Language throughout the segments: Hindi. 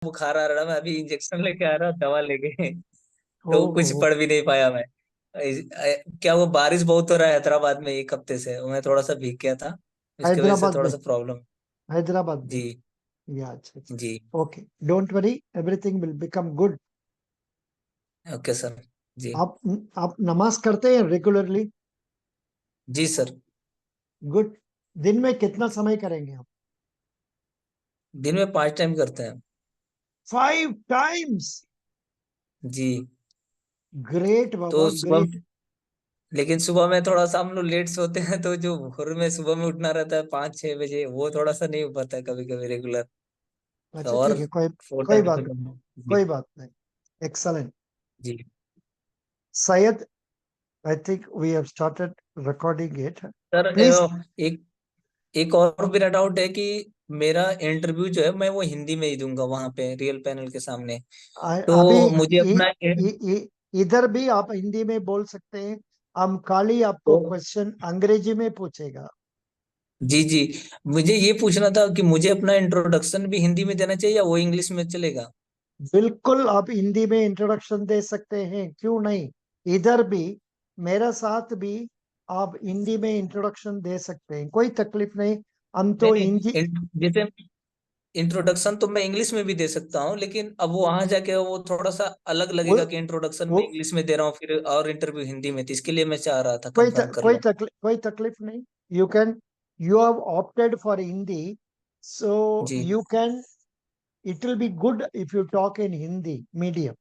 बुखार आ रहा, मैं अभी इंजेक्शन लेके आ रहा, दवा लेके। तो कुछ ओहो। पढ़ भी नहीं पाया मैं। क्या वो बारिश बहुत हो रहा है हैदराबाद में एक हफ्ते से, मैं थोड़ा सा भीग गया था, इसकी वजह से हैदराबाद थोड़ा में? सा प्रॉब्लम। हैदराबाद में? जी। या अच्छा जी। अच्छा, okay, don't worry, everything will become good. Okay sir. जी। आप आप नमाज करते हैं रेगुलरली? जी सर। गुड। दिन में कितना समय करेंगे आप? दिन में 5 टाइम करते हैं। 5 टाइम्स? जी। ग्रेट बाबा, तो सुबह, ग्रेट। लेकिन सुबह में थोड़ा सा हम लोग लेट सोते हैं, तो जो भोर में सुबह में उठना रहता है 5-6 बजे, वो थोड़ा सा नहीं हो पाता है कभी कभी रेगुलर। तो अच्छा और ठीक है, कोई 4 टाइम कोई कम बात से नहीं, कम। जी। कोई बात नहीं। एक्सलेंट। जी Syed, I think we have started recording it. Sir, Please, एक एक और मेरा डाउट है कि मेरा इंटरव्यू जो है मैं वो हिंदी में ही दूंगा वहां पे रियल पैनल के सामने। अभी तो मुझे अपना इधर भी आप हिंदी में बोल सकते हैं। हम खाली आपको तो क्वेश्चन अंग्रेजी में पूछेगा। जी जी, मुझे ये पूछना था कि मुझे अपना इंट्रोडक्शन भी हिंदी में देना चाहिए या वो इंग्लिश में चलेगा? बिल्कुल, आप हिंदी में इंट्रोडक्शन दे सकते हैं, क्यों नहीं। इधर भी, मेरा साथ भी, आप हिंदी में इंट्रोडक्शन दे सकते हैं, कोई तकलीफ नहीं। हम नहीं तो नहीं, हिंदी। जैसे इंट्रोडक्शन तो मैं इंग्लिश में भी दे सकता हूँ, लेकिन अब वो वहां जाके वो थोड़ा सा अलग वो लगेगा कि इंट्रोडक्शन वो में इंग्लिश में दे रहा हूँ फिर और इंटरव्यू हिंदी में, तो इसके लिए मैं चाह रहा था कंफर्म कर लूँ। कोई तकलीफ नहीं। You can, you have opted for Hindi, so जी। You can, it will be good if you talk in Hindi medium.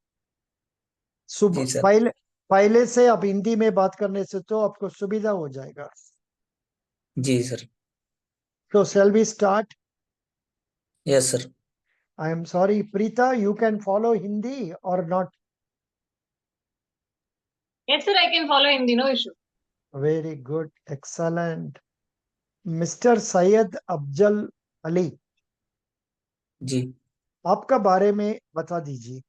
सुब जी सर। पहले पहले से आप हिंदी में बात करने से तो आपको सुविधा हो जाएगा। जी सर। तो shall we start? Yes sir. I am sorry, Preeta, you can follow Hindi or not? Yes, sir, I can follow Hindi, no issue. Very good, excellent. Mr. Syed Afzal Ali, जी आपका बारे में बता दीजिए।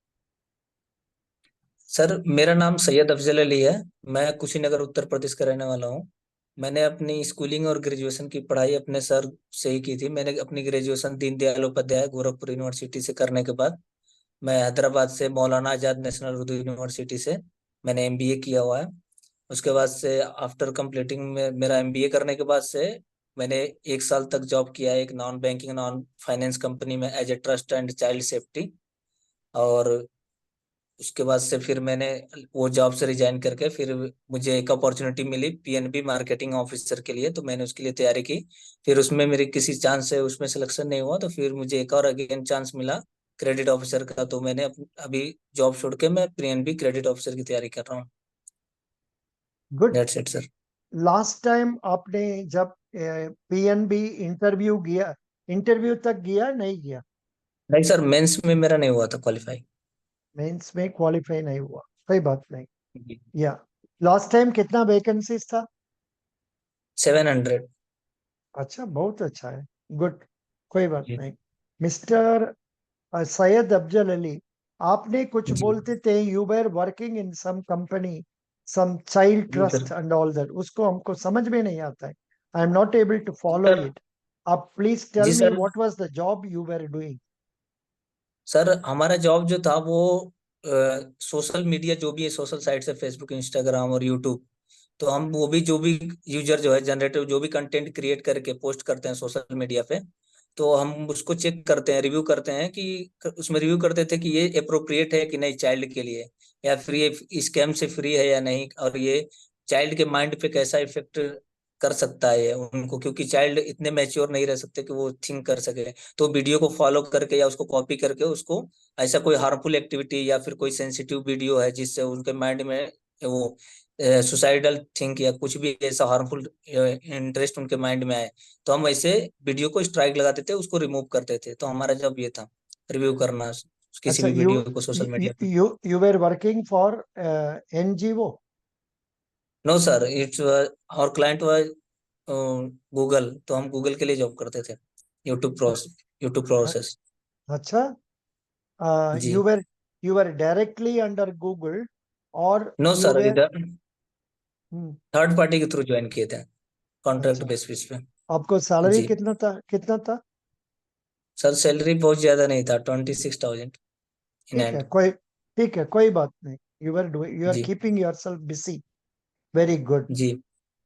सर, मेरा नाम सैयद अफजल अली है। मैं कुशीनगर उत्तर प्रदेश का रहने वाला हूँ। मैंने अपनी स्कूलिंग और ग्रेजुएशन की पढ़ाई अपने सर से ही की थी। मैंने अपनी ग्रेजुएशन दीनदयाल उपाध्याय गोरखपुर यूनिवर्सिटी से करने के बाद मैं हैदराबाद से मौलाना आजाद नेशनल उर्दू यूनिवर्सिटी से मैंने एमबीए किया हुआ है। उसके बाद से आफ्टर कंप्लीटिंग में मेरा एमबीए करने के बाद से मैंने 1 साल तक जॉब किया है एक non banking non finance company में as a trust and child safety. और उसके बाद से फिर मैंने वो जॉब से रिजाइन करके फिर मुझे एक अपॉर्चुनिटी मिली पीएनबी मार्केटिंग ऑफिसर के लिए, तो मैंने उसके लिए तैयारी की। फिर उसमें मेरी किसी चांस से उसमें सिलेक्शन नहीं हुआ, तो फिर मुझे एक और अगेन चांस मिला क्रेडिट ऑफिसर का, तो मैंने अभी जॉब छोड़ के मैं पीएनबी क्रेडिट ऑफिसर की तैयारी कर रहा हूँ। Good. That's it sir. Last time आपने जब पीएनबी इंटरव्यू गया, इंटरव्यू तक गया नहीं गया? नहीं सर, मेंस में मेरा नहीं हुआ था क्वालिफाई। मेंस में क्वालिफाई नहीं हुआ, कोई बात नहीं। जी। या लास्ट टाइम कितना वैकेंसीज था? 700। अच्छा, बहुत अच्छा है। गुड, कोई बात जी। नहीं। मिस्टर सैयद अफजल अली, आपने कुछ जी। बोलते थे, you were working in some company, some child जी sir. Trust and all that, उसको हमको समझ में नहीं आता है। I am not able to follow sir. It. आप प्लीज जी tell me sir. What was the job you were doing. Sir हमारा जॉब जो था वो सोशल मीडिया जो भी है, सोशल साइट है फेसबुक इंस्टाग्राम और यूट्यूब, तो हम वो भी जो भी यूजर जो है जनरेटिव जो भी कंटेंट क्रिएट करके पोस्ट करते हैं सोशल मीडिया पे, तो हम उसको चेक करते हैं, रिव्यू करते हैं कि उसमें रिव्यू करते थे कि ये अप्रोप्रिएट है कि नहीं चाइल्ड के लिए, या फिर ये स्कैम से फ्री है या नहीं, और ये चाइल्ड के माइंड पे कैसा इफेक्ट कर सकता है उनको, क्योंकि चाइल्ड इतने मैच्योर नहीं रह सकते कि वो थिंक कर सके। तो वीडियो को फॉलो करके या उसको कॉपी करके उसको ऐसा कोई हार्मफुल एक्टिविटी या फिर कोई सेंसिटिव वीडियो है जिससे उनके माइंड में वो सुसाइडल थिंक या कुछ भी ऐसा हार्मफुल इंटरेस्ट उनके माइंड में आए, तो हम ऐसे वीडियो को स्ट्राइक लगाते थे, उसको रिमूव करते थे। तो हमारा जब ये था रिव्यू करना किसी अच्छा, भी यू वीडियो को सोशल मीडिया पे। You you were working for NGO? No sir, it's our client was Google, तो हम गूगल के लिए जॉब करते थे। YouTube process. अच्छा, जी। You were directly under Google, or no you sir, were? इधर थर्ड पार्टी के थ्रू ज्वाइन किए थे, कॉन्ट्रैक्ट अच्छा, बेसिस पे। आपको सैलरी जी। कितना था, कितना था? सर सैलरी बहुत ज्यादा नहीं था, 26,000 इन ठीक है, हैंड। कोई बात नहीं। यू आर जी keeping yourself busy. Very good. जी।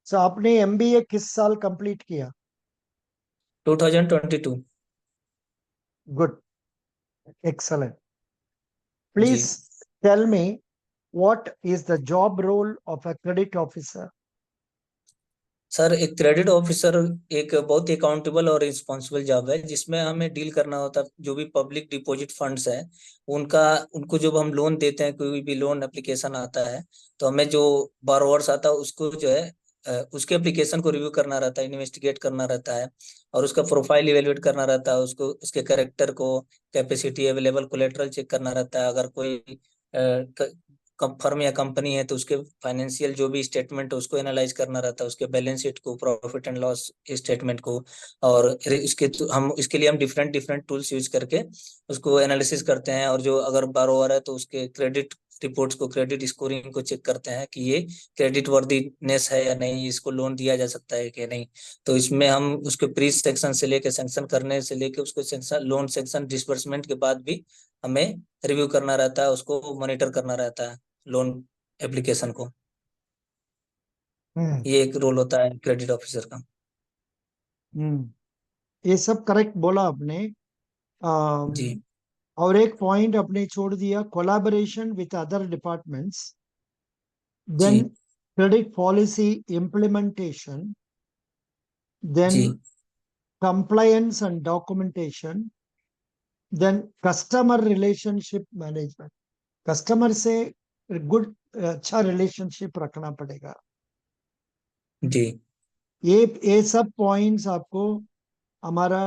सो आपने एमबीए किस साल कंप्लीट किया? 2022। Good, excellent. जी please tell me, what is the job role of a credit officer? Sir, एक क्रेडिट ऑफिसर एक बहुत ही अकाउंटेबल और रिस्पॉन्सिबल जॉब है, जिसमें हमें डील करना होता है जो भी पब्लिक डिपॉजिट फंड्स है उनका। उनको जब हम लोन देते हैं, कोई भी लोन एप्लीकेशन आता है, तो हमें जो बारोवर्स आता है उसको जो है उसके एप्लीकेशन को रिव्यू करना रहता है, इन्वेस्टिगेट करना रहता है, और उसका प्रोफाइल इवेलुएट करना रहता है, उसको उसके कैरेक्टर को, कैपेसिटी, अवेलेबल कोलेटरल चेक करना रहता है। अगर कोई फर्म या कंपनी है तो उसके फाइनेंशियल जो भी स्टेटमेंट है उसको एनालाइज करना रहता है, उसके बैलेंस शीट को, प्रॉफिट एंड लॉस स्टेटमेंट को। और हम इसके लिए हम डिफरेंट डिफरेंट टूल्स यूज करके उसको एनालिसिस करते हैं। और जो अगर बारोवर है तो उसके क्रेडिट रिपोर्ट्स को, क्रेडिट स्कोरिंग को चेक करते हैं कि ये क्रेडिट वर्दीनेस है या नहीं, इसको लोन दिया जा सकता है कि नहीं। तो इसमें हम उसके प्री सेक्शन से लेके सैंक्शन करने से लेके उसको सेंक्शन, लोन सेंक्शन डिसबर्समेंट के बाद भी हमें रिव्यू करना रहता है, उसको मॉनिटर करना रहता है लोन एप्लीकेशन को। हम्म। ये एक रोल होता है क्रेडिट ऑफिसर का। हम्म। ये सब करेक्ट बोला आपने। जी और एक पॉइंट आपने छोड़ दिया, collaboration with other departments, then जी क्रेडिट पॉलिसी इम्प्लीमेंटेशन, देन जी compliance and documentation, then customer relationship management। Customer से गुड, अच्छा रिलेशनशिप रखना पड़ेगा। जी ये सब पॉइंट्स आपको हमारा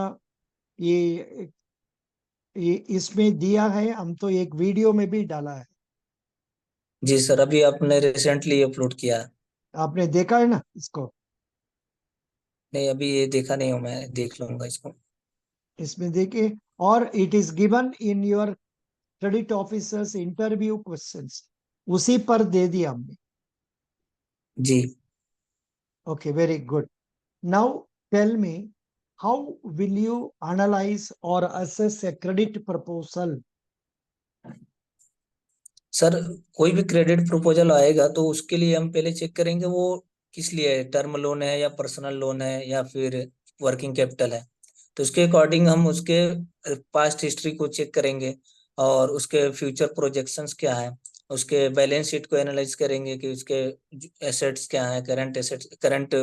ये ये इसमें दिया है, हम तो एक वीडियो में भी डाला है। जी सर, अभी आपने रिसेंटली अपलोड किया है। आपने देखा है ना इसको? नहीं, अभी ये देखा नहीं हूँ, मैं देख लूंगा इसको। इसमें देखिए, और it is given in your credit officers interview questions, उसी पर दे दिया हमने। जी okay, very good. Now tell me, how will you analyze or assess a credit proposal? Sir, कोई भी क्रेडिट प्रपोजल आएगा तो उसके लिए हम पहले चेक करेंगे वो किस लिए है, टर्म लोन है या पर्सनल लोन है या फिर वर्किंग कैपिटल है। तो उसके अकॉर्डिंग हम उसके पास्ट हिस्ट्री को चेक करेंगे, और उसके फ्यूचर प्रोजेक्शंस क्या है, उसके बैलेंस शीट को एनालाइज करेंगे कि उसके एसेट्स क्या है, करंट एसेट्स, करंट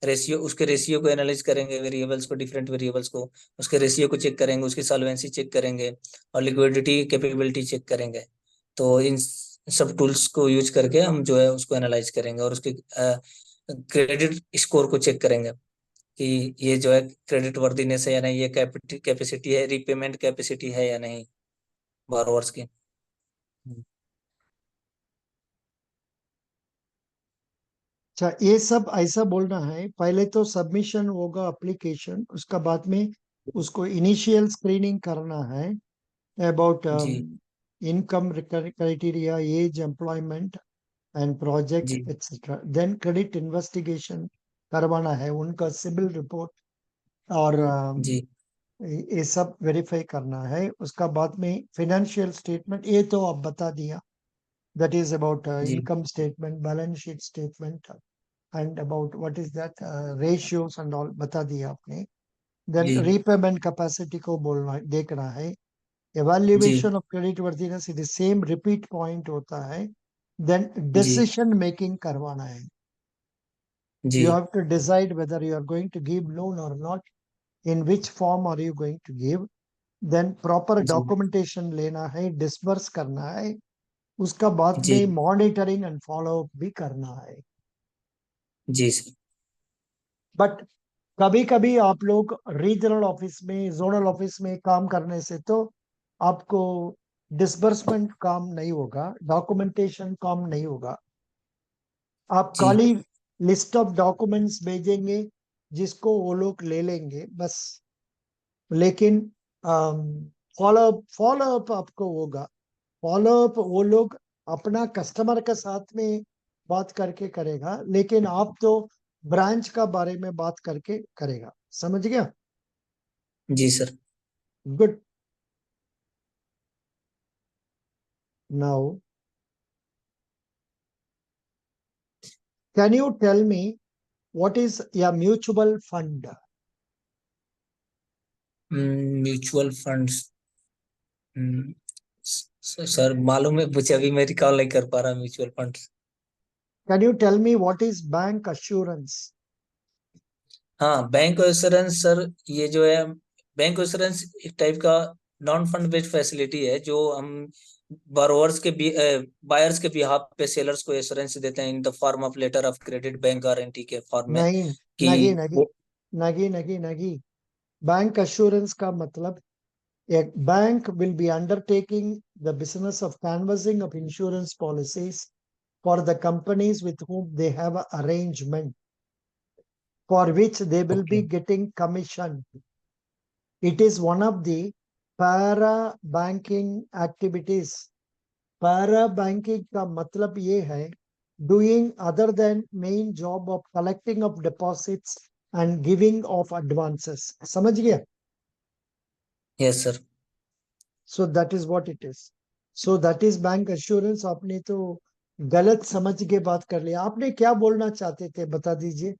रेशियो, उसके रेशियो को एनालाइज करेंगे, वेरिएबल्स को, डिफरेंट वेरिएबल्स को, उसके रेशियो को चेक करेंगे, उसकी सॉल्वेंसी चेक करेंगे, और लिक्विडिटी कैपेबिलिटी चेक करेंगे। तो इन सब टूल्स को यूज करके हम जो है उसको एनालाइज करेंगे, और उसके क्रेडिट स्कोर को चेक करेंगे कि ये जो है क्रेडिट वर्दीनेस है या नहीं, ये कैपेसिटी है, रीपेमेंट कैपेसिटी है या नहीं बोरोवर्स की। अच्छा, ये सब ऐसा बोलना है, पहले तो सबमिशन होगा एप्लीकेशन, उसका बाद में उसको इनिशियल स्क्रीनिंग करना है अबाउट जी income criteria, age, employment and project जी एक्सेट्रा। देन क्रेडिट इन्वेस्टिगेशन करवाना है, उनका सिबिल रिपोर्ट और जी ये सब वेरीफाई करना है। उसका बाद में फाइनेंशियल स्टेटमेंट, ये तो आप बता दिया, दैट इज अबाउट जी income statement, balance sheet statement, and about what is that ratios and all बता दिया आपने। देन जी रीपेमेंट कैपेसिटी को बोलना, देखना है। जी evaluation of credit worthiness it is same repeat point होता है। देन जी डिसीजन मेकिंग करवाना है। जी You have to decide whether you are going to give loan or not, in which form are you going to give, then proper जी डॉक्यूमेंटेशन लेना है, डिसबर्स करना है, उसका बाद जी में मॉनिटरिंग एंड फॉलो अप भी करना है। जी सर। बट कभी कभी आप लोग रीजनल ऑफिस में, जोनल ऑफिस में काम करने से तो आपको डिसबर्समेंट काम नहीं होगा, डॉक्यूमेंटेशन काम नहीं होगा। आप जी खाली लिस्ट ऑफ डॉक्यूमेंट्स भेजेंगे, जिसको वो लोग ले लेंगे बस। लेकिन फॉलो अप आपको होगा। फॉलो अप वो लोग अपना कस्टमर के साथ में बात करके करेगा, लेकिन आप तो ब्रांच का बारे में बात करके करेगा। समझ गया? जी sir. Good. Now, can you tell me what is a mutual fund? Mutual funds. Sir मालूम है, मुझे अभी मैं रिकॉल नहीं कर पा रहा mutual funds. Can you tell me what is bank assurance? हाँ, बैंक इंश्योरेंस सर, ये जो है बैंक इंश्योरेंस एक टाइप का नॉन फंड बेस्ड फैसिलिटी है, जो हम बारोवर्स के बायर्स के बिहाफ पे सेलर्स को इंश्योरेंस देते हैं in the form of letter of credit, bank guarantee के फॉर्म में। नहीं, कि नहीं, वो नहीं। बैंक assurance का मतलब a bank will be undertaking the business of canvassing of insurance policies for the companies with whom they have an arrangement, for which they will be okay. getting commission. It is one of the para banking activities. Para banking का मतलब ये है doing other than main job of collecting of deposits and giving of advances. समझ गया? Yes sir. So that is what it is. So that is bank assurance. आपने तो गलत समझ के बात कर लिया। आपने क्या बोलना चाहते थे बता दीजिए।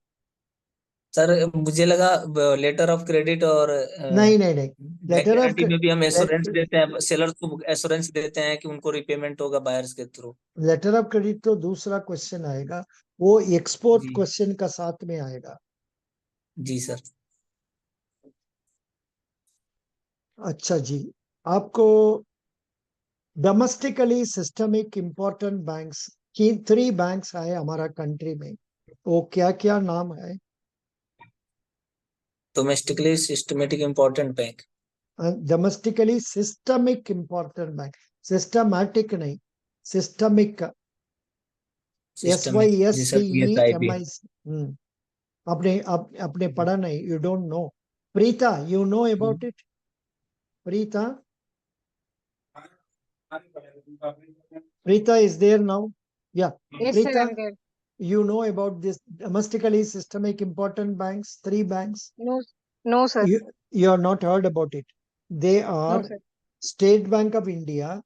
सर मुझे लगा लेटर ऑफ क्रेडिट और नहीं। बैंक लेटर ऑफ गारंटी में भी हम एश्योरेंस देते हैं, सेलर्स को एश्योरेंस देते हैं कि उनको रिपेमेंट होगा बायर्स के थ्रू। लेटर ऑफ क्रेडिट तो दूसरा क्वेश्चन आएगा, वो एक्सपोर्ट जी। क्वेश्चन का साथ में आएगा। जी सर। अच्छा जी, आपको डोमेस्टिकली सिस्टमिक इम्पोर्टेंट बैंक्स की 3 बैंक्स है हमारा कंट्री में, वो क्या क्या नाम है? Domestically systematic important bank. Domestically systemic important bank, systematic नहीं, सिस्टमिक। सिस्टमिक, जी सर, PSIB। SYSTEMI। आपने पढ़ा नहीं, you don't know. Preeta, you know about it? Preeta, Preeta is there now? Yeah. Yes, sir, I'm Preeta, there. you know about this domestically systemic important banks, 3 banks? No, no, sir. You have not heard about it. They No, are sir. State Bank of India,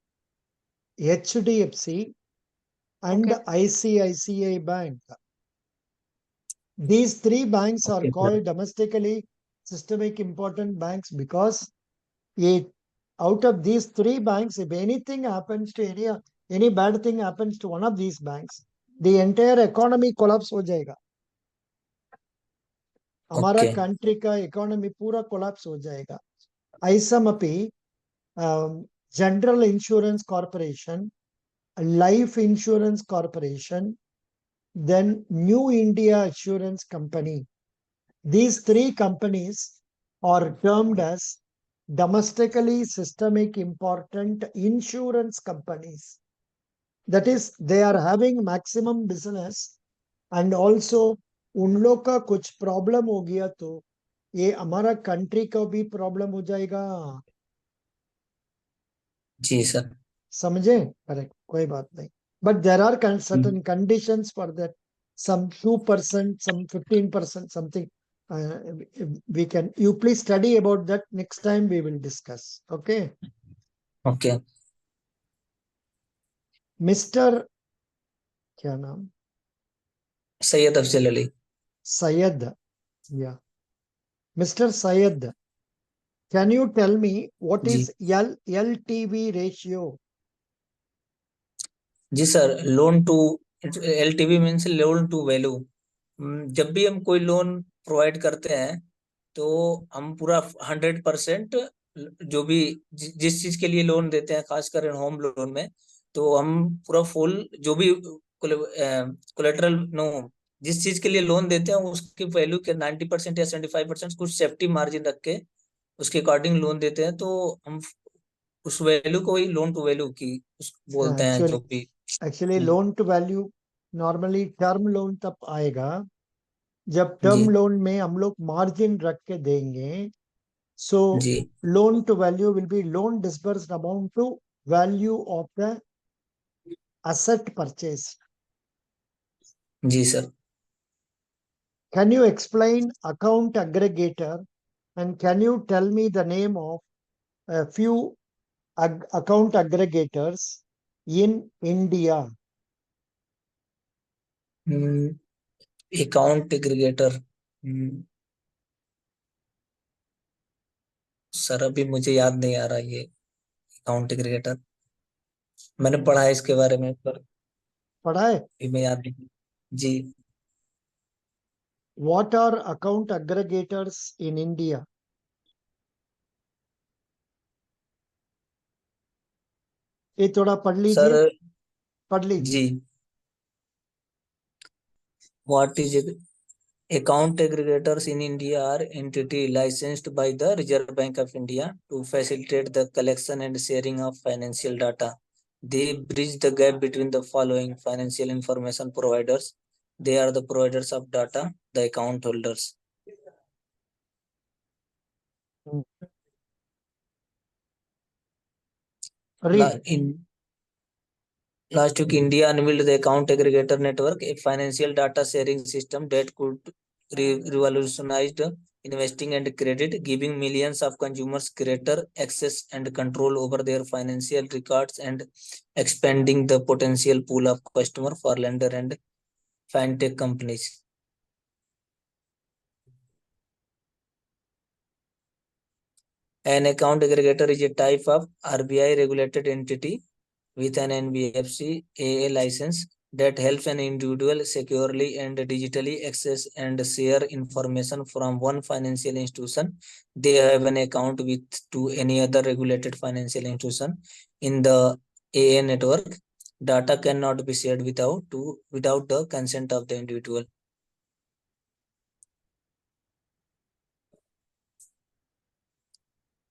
HDFC, and Okay. ICICI Bank. These 3 banks are okay sir. called domestically systemic important banks because out of these 3 banks, if anything happens to any bad thing happens to one of these banks, the entire economy collapse हो जाएगा। हमारा ओके। कंट्री का इकोनॉमी पूरा कोलैप्स हो जाएगा। ऐसमपि general insurance corporation, life insurance corporation, then New India Assurance Company. These 3 companies are termed as domestically systemic important insurance companies. That is, they are having maximum business and also उन लोग का कुछ प्रॉब्लम हो गया तो ये हमारा कंट्री का भी प्रॉब्लम हो जाएगा। जी सर। समझे? करेक्ट, कोई बात नहीं। But there are certain conditions for that, some 2%, some 15%, something. We can, you please study about that, next time we will discuss. Okay. Okay. Mr. क्या नाम? Syed Afzal Ali. Syed. Yeah. Mr. Syed, can you tell me what जी। is LTV ratio? जी सर, loan to LTV means loan to value. जब भी हम कोई लोन प्रोवाइड करते हैं तो हम पूरा 100% जो भी जिस चीज के लिए लोन देते हैं, खासकर होम लोन में, तो हम पूरा फुल जो भी कोलेटरल नो जिस चीज के लिए लोन देते हैं उसकी वैल्यू के 90% या 75% कुछ सेफ्टी मार्जिन रख के उसके अकॉर्डिंग लोन देते हैं। तो हम उस वैल्यू को ही लोन टू वैल्यू की बोलते हैं जो Actually, भी। actually loan to value normally term loan तब आएगा जब जी। टर्म लोन में हम लोग मार्जिन रख के देंगे। सो जी। Loan to value will be loan disbursed amount to value of the asset purchase. जी sir. Can you explain account aggregator and can you tell me the name of a few account aggregators in India? Account aggregator. Sir अभी मुझे याद नहीं आ रहा ये अकाउंट एग्रीगेटर। मैंने पढ़ा है इसके बारे में पर पढ़ा है? अभी मैं याद नहीं। जी। What are account aggregators in India? ये थोड़ा पढ़ लीजिए, सर पढ़ लीजिए। जी। What is account aggregators in India are entity licensed by the Reserve Bank of India to facilitate the collection and sharing of financial data. They bridge the gap between the following financial information providers. They are the providers of data, the account holders. Read. Last week, India unveiled the Account Aggregator Network, a financial data sharing system that could revolutionize investing and credit, giving millions of consumers greater access and control over their financial records and expanding the potential pool of customer for lender and fintech companies. An account aggregator is a type of RBI regulated entity with an NBFC AA license that helps an individual securely and digitally access and share information from one financial institution they have an account with to any other regulated financial institution in the AA network. Data cannot be shared without the consent of the individual.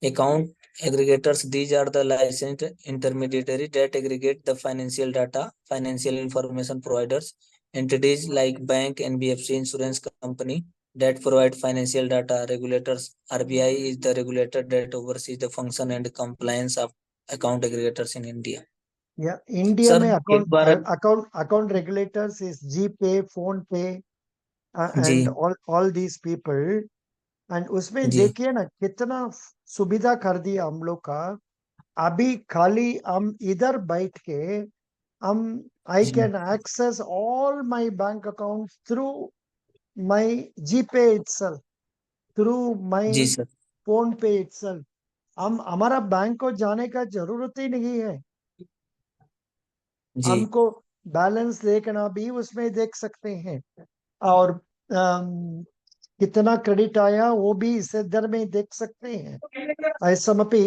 Account aggregators, these are the licensed intermediary that aggregate the financial data. Financial information providers, entities like bank, NBFC, insurance company that provide financial data. Regulators, RBI is the regulator that oversees the function and compliance of account aggregators in India. या इंडिया सर में एक बार account regulators is GPay, PhonePe जी and all these people. And उसमें जी देखिए ना कितना सुविधा कर दिया हम लोग का। अभी खाली हम इधर बैठ के हम आई जी can access all my bank account through my GPay itself, through my जी सर फोन पे इटसेल्फ। हम हमारा बैंक को जाने का जरूरत ही नहीं है। जी हमको बैलेंस देखना भी उसमें देख सकते हैं, और कितना क्रेडिट आया वो भी इस दर में देख सकते हैं। ऐसा में भी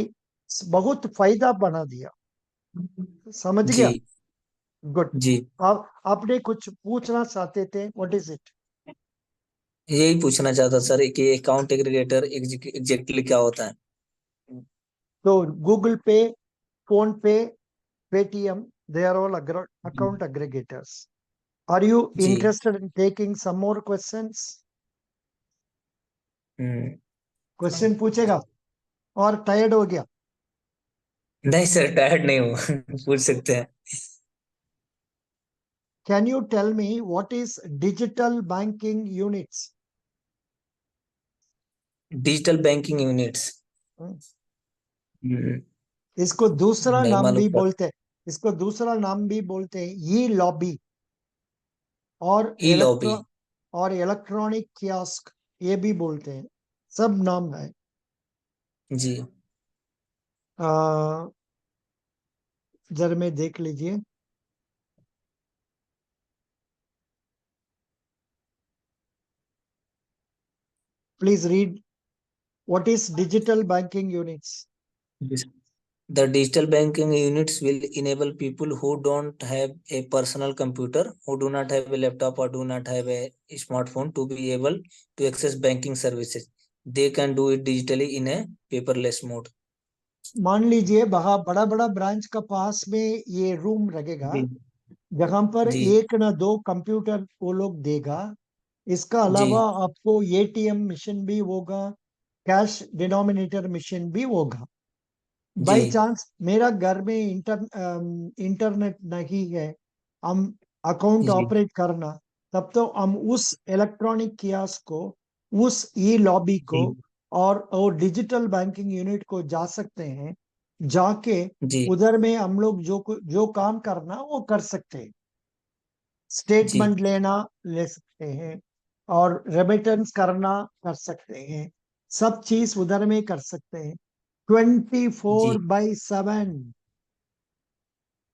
बहुत फायदा बना दिया। समझ जी गया? गुड। जी आप आपने कुछ पूछना चाहते थे, व्हाट इज इट? यही पूछना चाहता सर कि अकाउंट एग्रीगेटर एग्जैक्टली क्या होता है। तो Google pay, phone pay, Paytm, they are all account aggregators. Are you जी interested in taking some more questions? हम्म क्वेश्चन पूछेगा और टायर्ड हो गया? नहीं सर टायर्ड नहीं हूँ पूछ सकते हैं। Can you tell me what is digital banking units? Digital banking units इसको दूसरा नहीं नाम मालूम भी सर। बोलते हैं, इसको दूसरा नाम भी बोलते हैं ई लॉबी, और ई लॉबी। इलेक्ट्रॉनिक कियोस्क ये भी बोलते हैं। सब नाम है। जी जरा में देख लीजिए। Please read what is digital banking units. The digital banking units will enable people who don't have a personal computer, who do not have a laptop or do not have a smartphone to be able to access banking services. They can do it digitally in a paperless mode. मान लीजिए बड़ा बड़ा ब्रांच का पास में ये रूम लगेगा जी जहां पर जी एक ना दो कंप्यूटर वो लोग देगा। इसका जी अलावा आपको एटीएम मशीन भी होगा, कैश डिनोमिनेटर मशीन भी होगा। जी बाई चांस मेरा घर में इंटरनेट नहीं है, हम अकाउंट जी ऑपरेट करना, तब तो हम उस इलेक्ट्रॉनिक कियास्क को, उस ई लॉबी को जी और वो डिजिटल बैंकिंग यूनिट को जा सकते हैं, जाके जी उधर में हम लोग जो काम करना वो कर सकते हैं। जी स्टेटमेंट लेना ले सकते हैं, और रेमिटेंस करना कर सकते हैं, सब चीज उधर में कर सकते हैं 24/7।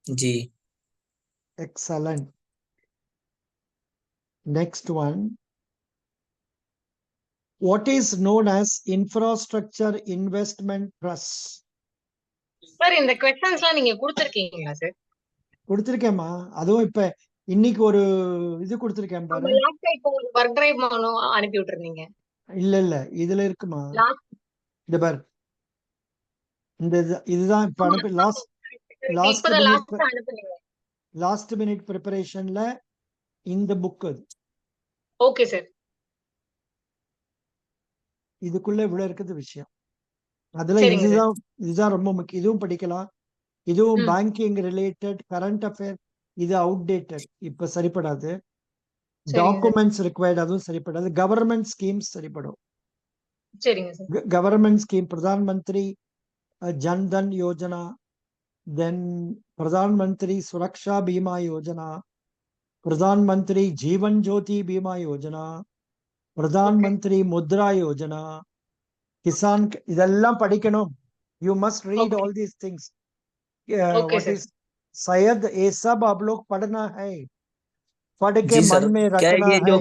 जी excellent. Next one, what is known as infrastructure investment trust? Sir இந்த கொஸ்டின்ஸ்லாம் நீங்க கொடுத்திருக்கீங்களா சார்? கொடுத்திருக்கேம்மா. அதுவும் இப்ப இன்னைக்கு ஒரு இது கொடுத்திருக்கேன் நம்ம பாரு. லாஸ்ட் இப்போ ஒர்க் டிரைவ் அனுப்பி விட்டுருந்தீங்க. இல்ல இதுல இருக்குமா, லாஸ்ட் இந்த பாரு, இதுதான் இப்ப அனுப்பி இப்பதான் லாஸ்ட் அனுப்புனீங்க. லாஸ்ட் மினிட் ப்ரிப்பரேஷன்ல இந்த புக் அது. Okay sir. இதுக்குள்ள இவ்வளவு இருக்குது விஷயம். அதுல சரிங்க சார். இதுதான் ரொம்ப முக்கியம். இதுவும் படிக்கலாம். இதுவும் ம். Banking related, current affair. இது அவுடேட்டட், இப்ப சரிப்படாது. சரிங்க சார். டாக்குமெண்ட்ஸ் ரிக்வயர்ட், அதுவும் சரிப்படாது. Government schemes சரிப்படும். சரிங்க sir. Government scheme, Pradhan Mantri Jan Dhan Yojana, தென் பிரதான் மந்திரி சுரக்ஷா பீமா யோஜனா, பிரதான் மந்திரி ஜீவன் ஜோதி பீமா யோஜனா, பிரதான் ஓகே. மந்திரி முத்ரா யோஜனா, किसान, இதெல்லாம் படிக்கணும். You must read okay all these things. Okay What sir. is शायद ये सब आप लोग पढ़ना है, पढ़ के जी मन सर। में क्या रखना ये है, जो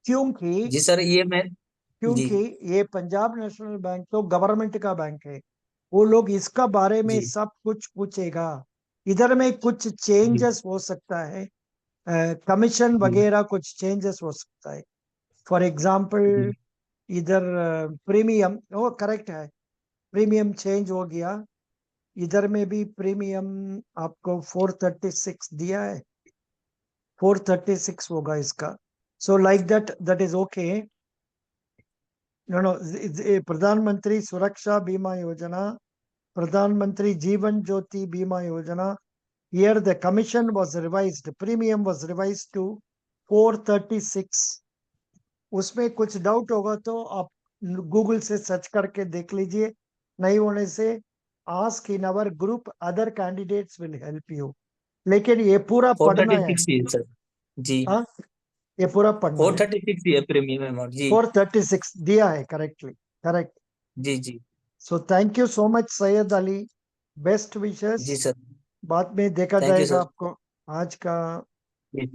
क्योंकि जी सर ये मैं जी क्योंकि ये पंजाब नेशनल बैंक तो गवर्नमेंट का बैंक है, वो लोग इसका बारे में जी सब कुछ पूछेगा। इधर में कुछ जी चेंजेस हो सकता है, कमीशन जी वगैरह कुछ चेंजेस हो सकता है। फॉर एग्जाम्पल जी इधर प्रीमियम, वो करेक्ट है, प्रीमियम चेंज हो गया। इधर में भी प्रीमियम आपको 436 दिया है, 436 होगा इसका। So like that is okay. No, प्रधानमंत्री सुरक्षा बीमा योजना, प्रधानमंत्री जीवन ज्योति बीमा योजना, here the commission was revised, premium was revised to 436। उसमें कुछ डाउट होगा तो आप गूगल से सर्च करके देख लीजिए, नहीं होने से ask in our group, other candidates will help you. लेकिन ये पूरा फोर पढ़ना थर्टी है। सिक्स है सर। जी हाँ, ये पूरा पढ़ना फोर है। थर्टी सिक्स है प्रीमियम अमाउंट। जी 436 दिया है करेक्टली, करेक्ट। जी जी so thank you so much Syed Ali, best wishes. जी सर। बाद में देखा थैंक यू जाएगा सर। आपको। आज का